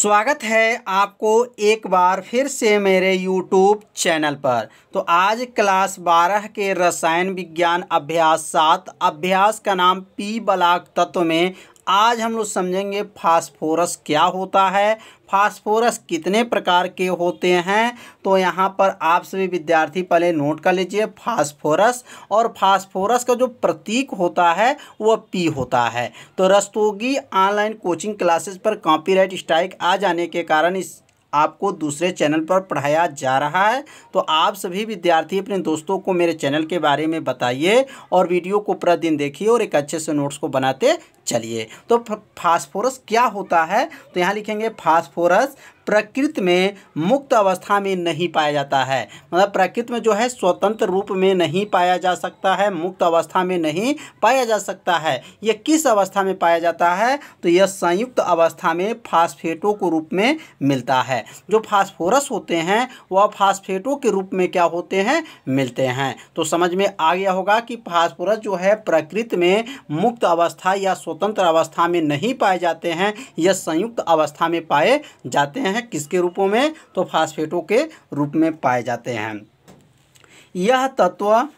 स्वागत है आपको एक बार फिर से मेरे YouTube चैनल पर। तो आज क्लास 12 के रसायन विज्ञान अभ्यास 7 अभ्यास का नाम पी ब्लॉक तत्व में आज हम लोग समझेंगे फास्फोरस क्या होता है, फास्फोरस कितने प्रकार के होते हैं। तो यहाँ पर आप सभी विद्यार्थी पहले नोट कर लीजिए फास्फोरस, और फास्फोरस का जो प्रतीक होता है वह पी होता है। तो रस्तोगी ऑनलाइन कोचिंग क्लासेस पर कॉपीराइट स्ट्राइक आ जाने के कारण इस आपको दूसरे चैनल पर पढ़ाया जा रहा है। तो आप सभी विद्यार्थी अपने दोस्तों को मेरे चैनल के बारे में बताइए और वीडियो को प्रतिदिन देखिए और एक अच्छे से नोट्स को बनाते चलिए। तो फास्फोरस क्या होता है, तो यहाँ लिखेंगे फास्फोरस प्रकृति में मुक्त अवस्था में नहीं पाया जाता है। मतलब प्रकृति में जो है स्वतंत्र रूप में नहीं पाया जा सकता है, मुक्त अवस्था में नहीं पाया जा सकता है। यह किस अवस्था में पाया जाता है, तो यह संयुक्त अवस्था में फास्फेटों के रूप में मिलता है। जो फास्फोरस होते हैं वह फास्फेटों के रूप में क्या होते हैं, मिलते हैं। तो समझ में आ गया होगा कि फास्फोरस जो है प्रकृति में मुक्त अवस्था या स्वतंत्र अवस्था में नहीं पाए जाते हैं, यह संयुक्त अवस्था में पाए जाते हैं। किसके रूपों में, तो फास्फेटों के रूप में पाए जाते हैं। यह तत्व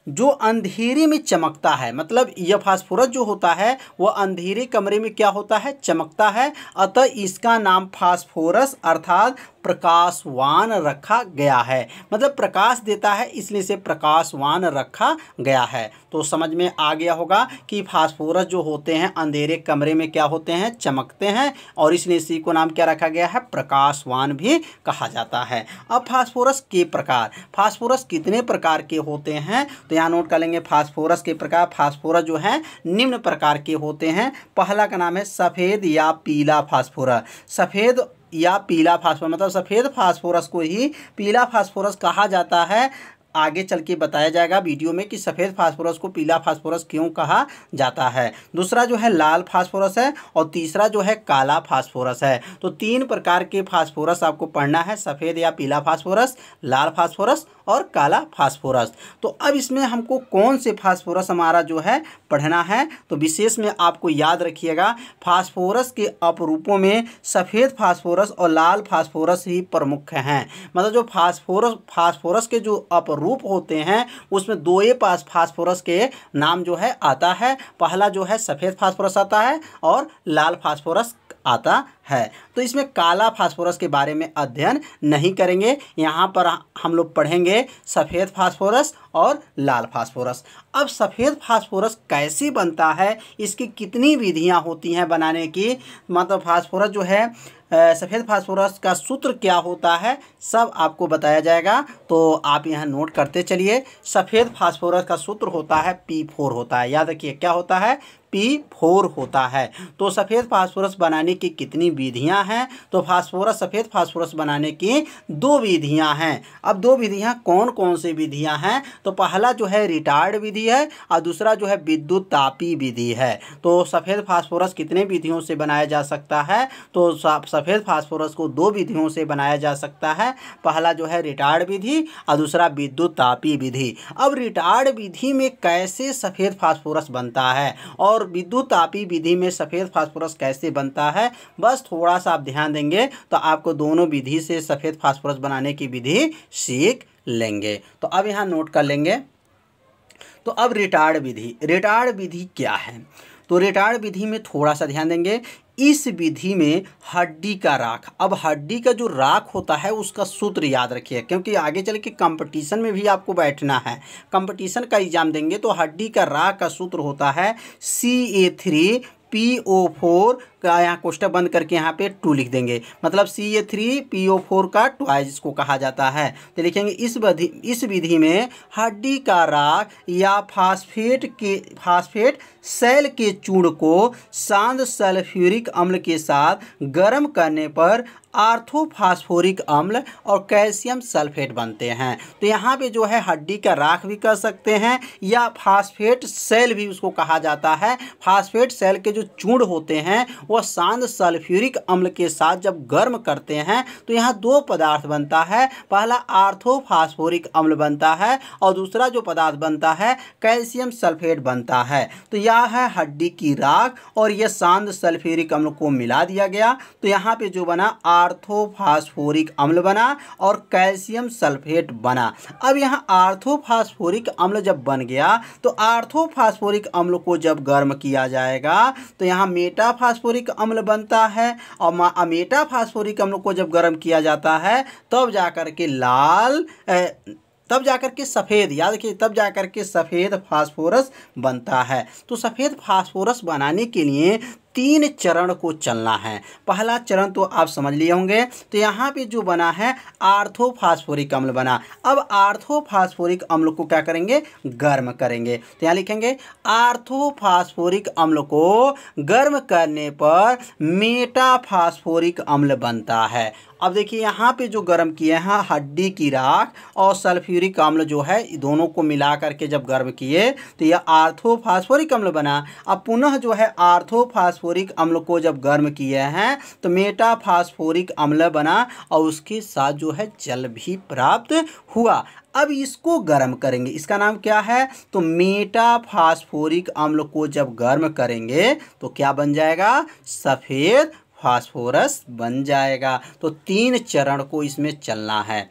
जो अंधेरे में चमकता है, मतलब यह फास्फोरस जो होता है वह अंधेरे कमरे में क्या होता है, चमकता है। अतः इसका नाम फास्फोरस अर्थात प्रकाशवान रखा गया है। मतलब प्रकाश देता है इसलिए इसे प्रकाशवान रखा गया है। तो समझ में आ गया होगा कि फास्फोरस जो होते हैं अंधेरे कमरे में क्या होते हैं, चमकते हैं, और इसलिए इसी को नाम क्या रखा गया है, प्रकाशवान भी कहा जाता है। अब फास्फोरस के प्रकार, फास्फोरस कितने प्रकार के होते हैं, तो यहाँ नोट कर लेंगे फास्फोरस के प्रकार। फास्फोरस जो है निम्न प्रकार के होते हैं। पहला का नाम है सफ़ेद या पीला फास्फोरस। सफ़ेद या पीला फास्फोरस, मतलब सफ़ेद फास्फोरस को ही पीला फास्फोरस कहा जाता है। आगे चल के बताया जाएगा वीडियो में कि सफ़ेद फास्फोरस को पीला फास्फोरस क्यों कहा जाता है। दूसरा जो है लाल फास्फोरस है, और तीसरा जो है काला फास्फोरस है। तो तीन प्रकार के फास्फोरस आपको पढ़ना है, सफ़ेद या पीला फास्फोरस, लाल फास्फोरस और काला फास्फोरस। तो अब इसमें हमको कौन से फास्फोरस हमारा जो है पढ़ना है, तो विशेष में आपको याद रखिएगा फास्फोरस के अपरूपों में सफ़ेद फास्फोरस और लाल फास्फोरस ही प्रमुख हैं। मतलब जो फास्फोरस के जो अपरूप होते हैं उसमें दो ही फास्फोरस के नाम जो है आता है। पहला जो है सफ़ेद फास्फोरस आता है और लाल फास्फोरस आता है। तो इसमें काला फास्फोरस के बारे में अध्ययन नहीं करेंगे, यहाँ पर हम लोग पढ़ेंगे सफ़ेद फास्फोरस और लाल फास्फोरस। अब सफ़ेद फास्फोरस कैसे बनता है, इसकी कितनी विधियाँ होती हैं बनाने की, मतलब फास्फोरस जो है सफ़ेद फास्फोरस का सूत्र क्या होता है, सब आपको बताया जाएगा। तो आप यहाँ नोट करते चलिए। सफ़ेद फास्फोरस का सूत्र होता है P4 होता है। याद रखिए क्या होता है, P4 होता है। तो सफ़ेद फास्फोरस बनाने की कितनी विधियां हैं, तो सफ़ेद फास्फोरस बनाने की दो विधियां हैं। अब दो विधियां कौन कौन सी विधियां हैं, तो पहला जो है रिटार्ड विधि है और दूसरा जो है विद्युत तापी विधि है। तो सफ़ेद फास्फोरस कितने विधियों से बनाया जा सकता है, तो सफ़ेद फास्फोरस को दो विधियों से बनाया जा सकता है। पहला जो है रिटार्ड विधि और दूसरा विद्युत तापी विधि। अब रिटार्ड विधि में कैसे सफ़ेद फास्फोरस बनता है और विद्युत तापी विधि में सफ़ेद फास्फोरस कैसे बनता है, बस थोड़ा सा आप ध्यान देंगे तो आपको दोनों विधि से सफ़ेद फास्फोरस बनाने की विधि सीख लेंगे। तो अब यहाँ नोट कर लेंगे। तो अब रिटार्ड विधि क्या है, तो रिटार्ड विधि में थोड़ा सा ध्यान देंगे। इस विधि में हड्डी का राख, अब हड्डी का जो राख होता है उसका सूत्र याद रखिए, क्योंकि आगे चल के कंपटीशन में भी आपको बैठना है, कंपटीशन का एग्जाम देंगे। तो हड्डी का राख का सूत्र होता है CA3PO4 का, यहाँ कोष्टक बंद करके यहाँ पे 2 लिख देंगे, मतलब CA3PO4 का ट्वाइस इसको कहा जाता है। तो लिखेंगे इस विधि में हड्डी का राख या फास्फेट सेल के चूर्ण को सांद्र सल्फ्यूरिक अम्ल के साथ गर्म करने पर आर्थोफास्फोरिक अम्ल और कैल्शियम सल्फेट बनते हैं। तो यहाँ पे जो है हड्डी का राख भी कर सकते हैं या फास्फेट सेल भी उसको कहा जाता है। फास्फेट सेल के जो चूर्ण होते हैं वह वह शांत सल्फ्यूरिक अम्ल के साथ जब गर्म करते हैं तो यहाँ दो पदार्थ बनता है। पहला आर्थोफास्फोरिक अम्ल बनता है और दूसरा जो पदार्थ बनता है कैल्शियम सल्फेट बनता है। तो यह है हड्डी की राख और यह शांत सल्फ्यूरिक अम्ल को मिला दिया गया तो यहाँ पे जो बना आर्थोफास्फोरिक अम्ल बना और कैल्शियम सल्फेट बना। अब यहाँ आर्थोफास्फोरिक अम्ल जब बन गया तो आर्थोफास्फोरिक अम्ल को जब गर्म किया जाएगा तो यहाँ मेटाफास्फोरिक अम्ल बनता है और मेटाफास्फोरिक अम्ल को जब गर्म किया जाता है तब जाकर के तब जाकर के सफ़ेद, याद रखिए, तब जाकर के सफ़ेद फास्फोरस बनता है। तो सफ़ेद फास्फोरस बनाने के लिए 3 चरण को चलना है। पहला चरण तो आप समझ लिए होंगे। तो यहाँ पे जो बना है आर्थोफास्फोरिक अम्ल बना। अब आर्थोफास्फोरिक अम्ल को क्या करेंगे, गर्म करेंगे। तो यहाँ लिखेंगे आर्थोफास्फोरिक अम्ल को गर्म करने पर मेटाफास्फोरिक अम्ल बनता है। अब देखिए यहाँ पे जो गर्म किए हैं हड्डी की राख और सल्फ्यूरिक अम्ल जो है दोनों को मिला करके जब गर्म किए तो यह आर्थोफास्फोरिक अम्ल बना। अब पुनः जो है आर्थोफास्फोरिक अम्ल को जब गर्म किए हैं तो मेटाफास्फोरिक अम्ल बना और उसके साथ जो है जल भी प्राप्त हुआ। अब इसको गर्म करेंगे, इसका नाम क्या है, तो मेटाफास्फोरिक अम्ल को जब गर्म करेंगे तो क्या बन जाएगा, सफ़ेद फास्फोरस बन जाएगा। तो 3 चरण को इसमें चलना है।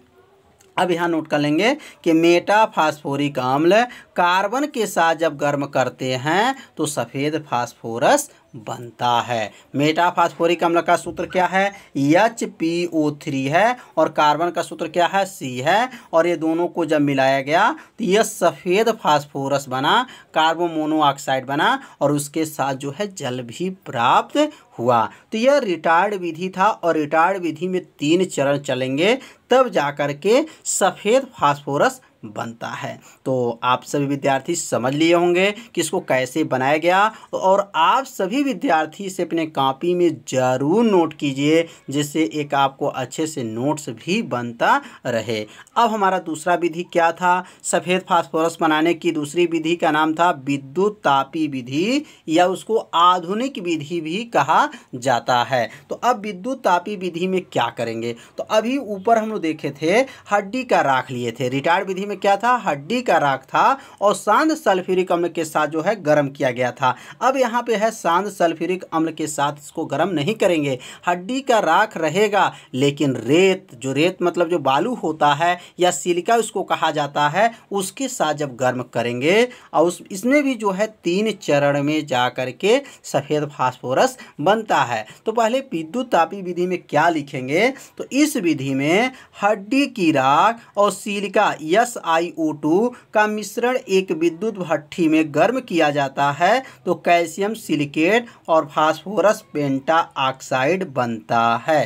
अब यहाँ नोट कर लेंगे कि मेटाफास्फोरिक अम्ल कार्बन के साथ जब गर्म करते हैं तो सफ़ेद फास्फोरस बनता है। मेटाफास्फोरिक अम्ल का सूत्र क्या है, HPO3 है और कार्बन का सूत्र क्या है, C है। और ये दोनों को जब मिलाया गया तो यह सफ़ेद फास्फोरस बना, कार्बन मोनोऑक्साइड बना और उसके साथ जो है जल भी प्राप्त हुआ। तो यह रिटायर्ड विधि था और रिटायर्ड विधि में 3 चरण चलेंगे तब जाकर के सफ़ेद फास्फोरस बनता है। तो आप सभी विद्यार्थी समझ लिए होंगे कि इसको कैसे बनाया गया और आप सभी विद्यार्थी इसे अपने कॉपी में ज़रूर नोट कीजिए जिससे एक आपको अच्छे से नोट्स भी बनता रहे। अब हमारा दूसरा विधि क्या था, सफ़ेद फास्फोरस बनाने की दूसरी विधि का नाम था विद्युत तापी विधि या उसको आधुनिक विधि भी कहा जाता है। तो अब विद्युत तापी विधि में क्या करेंगे, तो अभी ऊपर हम लोग देखे थे हड्डी का राख लिए थे। रिटायर्ड विधि में क्या था, हड्डी का राख था और शांत सल्फ्यूरिक अम्ल के साथ जो है गर्म किया गया था। अब यहाँ पे है शांत सल्फ्यूरिक अम्ल के साथ इसको गर्म नहीं करेंगे, हड्डी का राख रहेगा लेकिन रेत मतलब जो बालू होता है या सिलिका उसको कहा जाता है उसके साथ जब गर्म करेंगे और इसमें भी जो है 3 चरण में जा करके सफ़ेद फास्फोरस बनता है। तो पहले विद्युत तापी विधि में क्या लिखेंगे, तो इस विधि में हड्डी की राख और सिलिका SiO2 का मिश्रण एक विद्युत भट्ठी में गर्म किया जाता है तो कैल्शियम सिलिकेट और फास्फोरस पेंटा ऑक्साइड बनता है।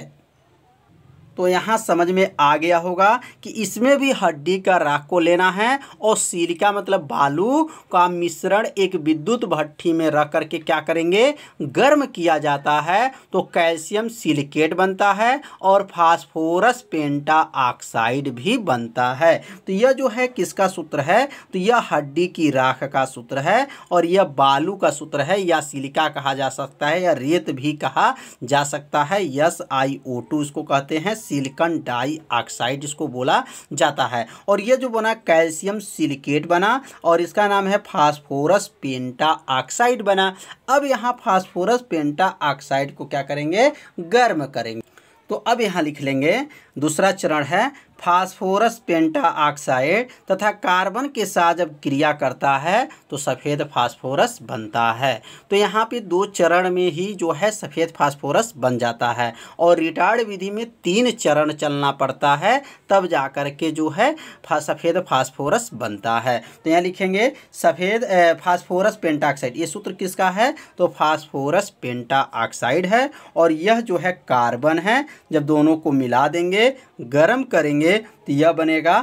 तो यहाँ समझ में आ गया होगा कि इसमें भी हड्डी का राख को लेना है और सिलिका मतलब बालू का मिश्रण एक विद्युत भट्ठी में रख करके क्या करेंगे, गर्म किया जाता है तो कैल्शियम सिलिकेट बनता है और फास्फोरस पेंटा ऑक्साइड भी बनता है। तो यह जो है किसका सूत्र है, तो यह हड्डी की राख का सूत्र है और यह बालू का सूत्र है या सिलिका कहा जा सकता है या रेत भी कहा जा सकता है। SiO2 इसको कहते हैं, सिलिकॉन डाइऑक्साइड इसको बोला जाता है। और ये जो बना कैल्शियम सिलिकेट बना और इसका नाम है फास्फोरस पेंटा ऑक्साइड बना। अब यहाँ फास्फोरस पेंटा ऑक्साइड को क्या करेंगे, गर्म करेंगे। तो अब यहाँ लिख लेंगे दूसरा चरण है फास्फोरस पेंटा ऑक्साइड तथा कार्बन के साथ जब क्रिया करता है तो सफ़ेद फास्फोरस बनता है। तो यहाँ पे 2 चरण में ही जो है सफ़ेद फास्फोरस बन जाता है और रिटायर्ड विधि में 3 चरण चलना पड़ता है तब जाकर के जो है सफ़ेद फास्फोरस बनता है। तो यहाँ लिखेंगे सफ़ेद फास्फोरस पेंटा ऑक्साइड, ये सूत्र किसका है, तो फास्फोरस पेंटा ऑक्साइड है और यह जो है कार्बन है। जब दोनों को मिला देंगे, गर्म करेंगे तो यह बनेगा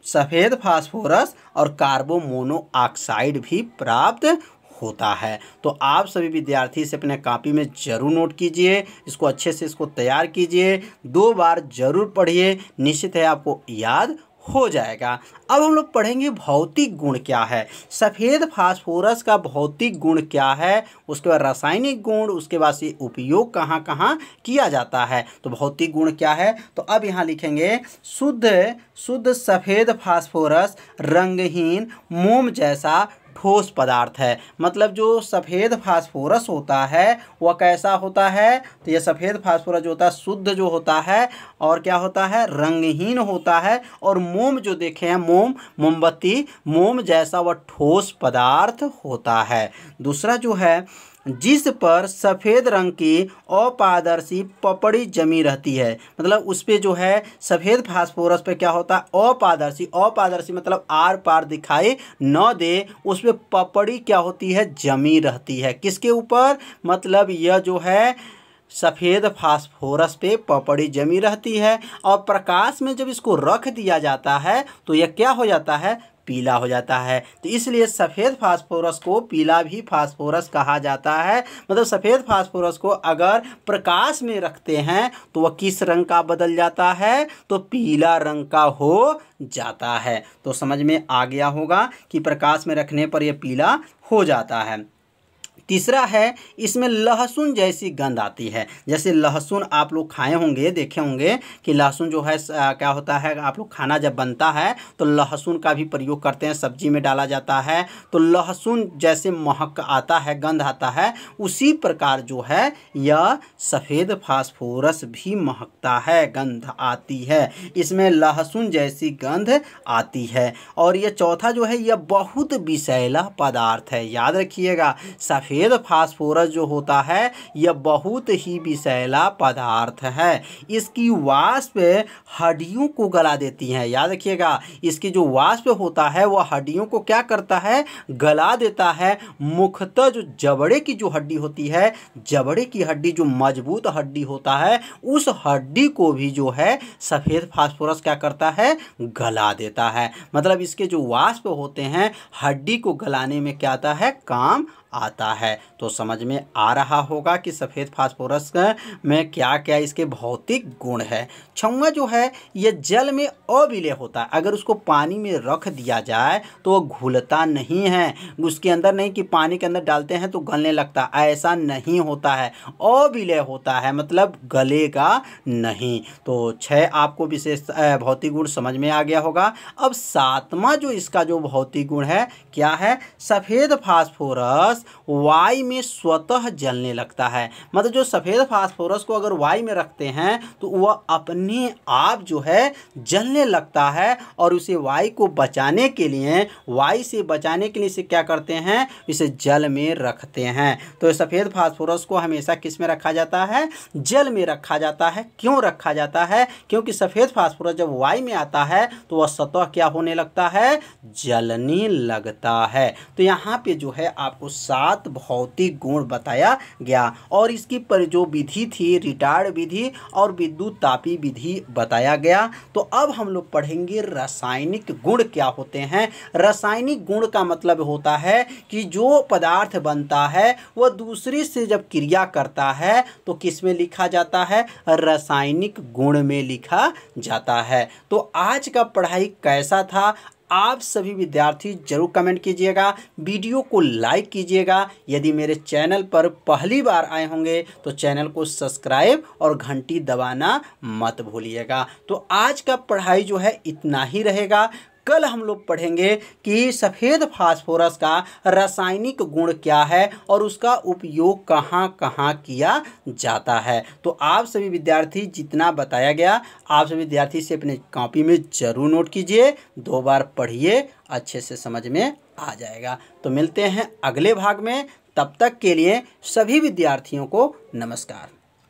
सफ़ेद फास्फोरस और कार्बो मोनोऑक्साइड भी प्राप्त होता है। तो आप सभी विद्यार्थी इसे अपने कॉपी में ज़रूर नोट कीजिए, इसको अच्छे से इसको तैयार कीजिए, 2 बार ज़रूर पढ़िए, निश्चित है आपको याद हो जाएगा। अब हम लोग पढ़ेंगे भौतिक गुण क्या है, सफ़ेद फास्फोरस का भौतिक गुण क्या है, उसके बाद रासायनिक गुण, उसके बाद से उपयोग कहाँ कहाँ किया जाता है। तो भौतिक गुण क्या है, तो अब यहाँ लिखेंगे शुद्ध सफ़ेद फास्फोरस रंगहीन मोम जैसा ठोस पदार्थ है। मतलब जो सफ़ेद फास्फोरस होता है वह कैसा होता है, तो यह सफ़ेद फास्फोरस जो होता है शुद्ध जो होता है और क्या होता है, रंगहीन होता है, और मोम जो देखे हैं मोमबत्ती मोम जैसा वह ठोस पदार्थ होता है। दूसरा जो है, जिस पर सफ़ेद रंग की अपारदर्शी पपड़ी जमी रहती है। मतलब उस पर जो है सफ़ेद फास्फोरस पे क्या होता है, अपारदर्शी मतलब आर पार दिखाई न दे, उस पर पपड़ी क्या होती है, जमी रहती है। किसके ऊपर, मतलब यह जो है सफ़ेद फास्फोरस पे पपड़ी जमी रहती है, और प्रकाश में जब इसको रख दिया जाता है तो यह क्या हो जाता है, पीला हो जाता है। तो इसलिए सफ़ेद फास्फोरस को पीला भी फास्फोरस कहा जाता है। मतलब सफ़ेद फास्फोरस को अगर प्रकाश में रखते हैं तो वह किस रंग का बदल जाता है, तो पीला रंग का हो जाता है। तो समझ में आ गया होगा कि प्रकाश में रखने पर यह पीला हो जाता है। तीसरा है, इसमें लहसुन जैसी गंध आती है। जैसे लहसुन आप लोग खाए होंगे, देखे होंगे कि लहसुन जो है क्या होता है, आप लोग खाना जब बनता है तो लहसुन का भी प्रयोग करते हैं, सब्जी में डाला जाता है, तो लहसुन जैसे महक आता है, गंध आता है, उसी प्रकार जो है यह सफ़ेद फास्फोरस भी महकता है, गंध आती है, इसमें लहसुन जैसी गंध आती है। और यह चौथा जो है, यह बहुत विषैला पदार्थ है। याद रखिएगा, सफ़ेद फास्फोरस जो होता है यह बहुत ही विषैला पदार्थ है। इसकी वाष्प हड्डियों को गला देती है। याद रखिएगा, इसकी जो वाष्प होता है वह हड्डियों को क्या करता है, गला देता है। मुख्यतः जो जबड़े की जो हड्डी होती है, जबड़े की हड्डी जो मजबूत हड्डी होता है, उस हड्डी को भी जो है सफ़ेद फास्फोरस क्या करता है, गला देता है। मतलब इसके जो वाष्प होते हैं हड्डी को गलाने में क्या आता है, काम आता है। तो समझ में आ रहा होगा कि सफ़ेद फास्फोरस में क्या क्या इसके भौतिक गुण है। छौवा जो है यह जल में अविलेय होता है। अगर उसको पानी में रख दिया जाए तो वह घुलता नहीं है, उसके अंदर नहीं कि पानी के अंदर डालते हैं तो गलने लगता, ऐसा नहीं होता है, अविलेय होता है, मतलब गलेगा नहीं। तो 6 आपको विशेष भौतिक गुण समझ में आ गया होगा। अब 7वां जो इसका जो भौतिक गुण है क्या है, सफ़ेद फास्फोरस वायु में स्वतः जलने लगता है। मतलब जो सफ़ेद फास्फोरस को अगर वायु में रखते हैं तो वह अपने आप जो है जलने लगता है, और उसे वायु को बचाने के लिए, वायु से बचाने के लिए इसे क्या करते हैं, इसे जल में रखते हैं। तो सफ़ेद फास्फोरस को हमेशा किस में रखा जाता है, जल में रखा जाता है। क्यों रखा जाता है, क्योंकि सफ़ेद फास्फोरस जब वायु में आता है तो वह स्वतः क्या होने लगता है, जलने लगता है। तो यहाँ पे जो है आपको 7 भौतिक गुण बताया गया, और इसकी पर जो विधि थी रिटार्ड विधि और विद्युत तापी विधि बताया गया। तो अब हम लोग पढ़ेंगे रासायनिक गुण क्या होते हैं। रासायनिक गुण का मतलब होता है कि जो पदार्थ बनता है वह दूसरे से जब क्रिया करता है तो किस में लिखा जाता है, रासायनिक गुण में लिखा जाता है। तो आज का पढ़ाई कैसा था, आप सभी विद्यार्थी जरूर कमेंट कीजिएगा, वीडियो को लाइक कीजिएगा। यदि मेरे चैनल पर पहली बार आए होंगे तो चैनल को सब्सक्राइब और घंटी दबाना मत भूलिएगा। तो आज का पढ़ाई जो है इतना ही रहेगा। कल हम लोग पढ़ेंगे कि सफ़ेद फास्फोरस का रासायनिक गुण क्या है और उसका उपयोग कहाँ कहाँ किया जाता है। तो आप सभी विद्यार्थी जितना बताया गया आप सभी विद्यार्थी से अपने कॉपी में ज़रूर नोट कीजिए, 2 बार पढ़िए, अच्छे से समझ में आ जाएगा। तो मिलते हैं अगले भाग में, तब तक के लिए सभी विद्यार्थियों को नमस्कार।